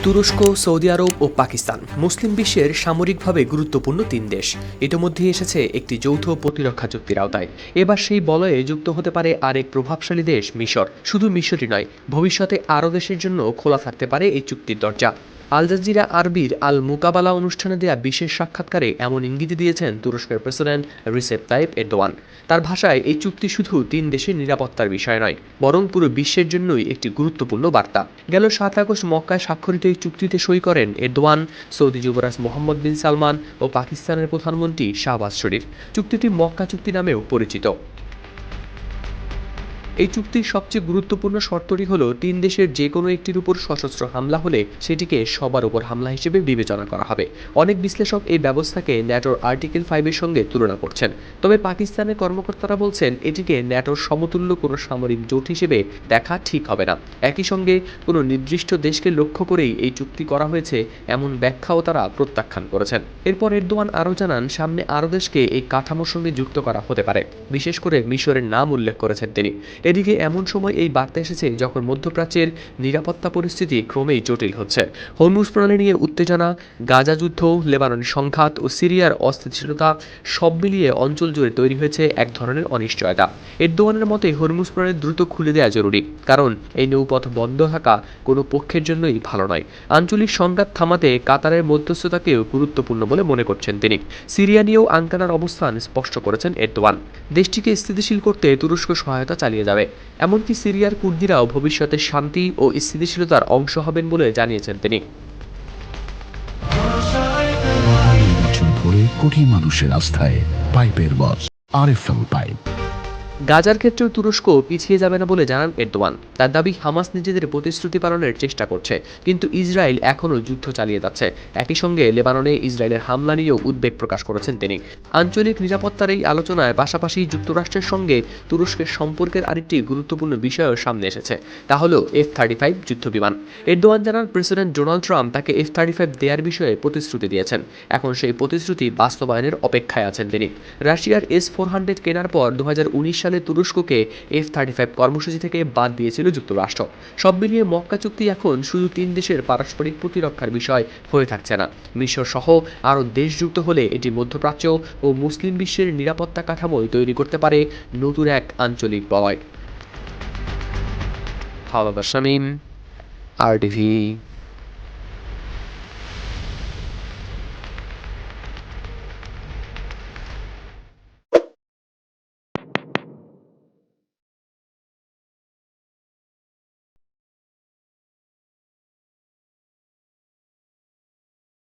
তুরস্ক, সৌদি আরব ও পাকিস্তান মুসলিম বিশ্বের সামরিকভাবে গুরুত্বপূর্ণ তিন দেশ ইতোমধ্যেই এসেছে একটি যৌথ প্রতিরক্ষা চুক্তির আওতায়। এবার সেই বলয়ে যুক্ত হতে পারে আরেক প্রভাবশালী দেশ মিশর। শুধু মিশরই নয়, ভবিষ্যতে আরও দেশের জন্য খোলা থাকতে পারে এই চুক্তির দরজা। আল জাজিরা আরবির আল মুকাবালা অনুষ্ঠানে দেয়া বিশেষ সাক্ষাৎকারে এমন ইঙ্গিত দিয়েছেন তুরস্কের প্রেসিডেন্ট রিসেপ তাইপ এরদোয়ান। তার ভাষায় এই চুক্তি শুধু তিন দেশের নিরাপত্তার বিষয় নয়, বরং পুরো বিশ্বের জন্যই একটি গুরুত্বপূর্ণ বার্তা। গেল ৭ আগস্ট মক্কায় স্বাক্ষরিত এই চুক্তিতে সই করেন এরদোয়ান, সৌদি যুবরাজ মোহাম্মদ বিন সালমান ও পাকিস্তানের প্রধানমন্ত্রী শাহবাজ শরীফ। চুক্তিটি মক্কা চুক্তি নামেও পরিচিত। এই চুক্তির সবচেয়ে গুরুত্বপূর্ণ শর্তটি হল তিন দেশের যে কোনো একটির উপর সশস্ত্র হামলা হলে সেটিকে সবার উপর হামলা হিসেবে বিবেচনা করা হবে। অনেক বিশ্লেষক এই ব্যবস্থাকে ন্যাটোর আর্টিকেল 5-এর সঙ্গে তুলনা করছেন। তবে পাকিস্তানের কর্মকর্তারা বলছেন এটিকে ন্যাটোর সমতুল্য কোনো সামরিক জোট হিসেবে দেখা ঠিক হবে না। একই সঙ্গে কোনো নির্দিষ্ট দেশকে লক্ষ্য করেই এই চুক্তি করা হয়েছে এমন ব্যাখ্যাও তারা প্রত্যাখ্যান করেছেন। এরপর এরদোয়ান আরও জানান, সামনে আরও দেশকে এই কাঠামোর সঙ্গে যুক্ত করা হতে পারে। বিশেষ করে মিশরের নাম উল্লেখ করেছেন তিনি। এদিকে এমন সময় এই বার্তা এসেছে যখন মধ্যপ্রাচ্যের নিরাপত্তা পরিস্থিতি ক্রমেই জটিল হচ্ছে। হরমুজ প্রণালী নিয়ে উত্তেজনা, গাজা যুদ্ধ, লেবাননের সংঘাত ও সিরিয়ার অস্থিতিশীলতা সব মিলিয়ে অঞ্চল জুড়ে তৈরি হয়েছে এক ধরনের অনিশ্চয়তা। এরদোয়ানের মতে হরমুজ প্রণালী দ্রুত খুলে দেওয়া জরুরি, কারণ এই নৌপথ বন্ধ থাকা কোনো পক্ষের জন্যই ভালো নয়। আঞ্চলিক সংঘাত থামাতে কাতারের মধ্যস্থতাকেও গুরুত্বপূর্ণ বলে মনে করছেন তিনি। সিরিয়া নিয়েও আঙ্কারার অবস্থান স্পষ্ট করেছেন এরদোয়ান। দেশটিকে স্থিতিশীল করতে তুরস্ক সহায়তা চালিয়ে যাবে। এমনকি সিরিয়ার কুর্দিরাও ভবিষ্যতে শান্তি ও স্থিতিশীলতার অংশ হবেন বলে জানিয়েছেন তিনি। বছর ধরে কোটি মানুষের আস্থায় পাইপের বস আরএফএল পাইপ। গাজার ক্ষেত্রেও তুরস্ক পিছিয়ে যাবে না বলে জানান এরদোয়ান। তার দাবি, হামাস নিজেদের প্রতিশ্রুতি পালনের চেষ্টা করছে, কিন্তু ইসরায়েল এখনও যুদ্ধ চালিয়ে যাচ্ছে। একই সঙ্গে লেবাননে ইসরায়েলের হামলা নিয়েও উদ্বেগ প্রকাশ করেছেন তিনি। আঞ্চলিক নিরাপত্তার এই আলোচনায় পাশাপাশি যুক্তরাষ্ট্রের সঙ্গে তুরস্কের সম্পর্কের আরেকটি গুরুত্বপূর্ণ বিষয়ও সামনে এসেছে, তা হল F-35 যুদ্ধবিমান। এরদোয়ান জানান, প্রেসিডেন্ট ডোনাল্ড ট্রাম্প তাকে F-35 দেওয়ার বিষয়ে প্রতিশ্রুতি দিয়েছেন। এখন সেই প্রতিশ্রুতি বাস্তবায়নের অপেক্ষায় আছেন তিনি। রাশিয়ার S-400 কেনার পর 2019 সালে তুরস্ককে F-35 কর্মসূচি থেকে বাদ দিয়েছিল যুক্তরাষ্ট্র। সব মিলিয়ে মক্কা চুক্তি এখন শুধু তিন দেশের পারস্পরিক প্রতিরক্ষার বিষয় হয়ে থাকছে না। মিশর সহ আরও দেশ যুক্ত হলে এটি মধ্যপ্রাচ্য ও মুসলিম বিশ্বের নিরাপত্তা কাঠামো তৈরি করতে পারে নতুন এক আঞ্চলিক বলয়। হাওলাদার শামীম, RTV।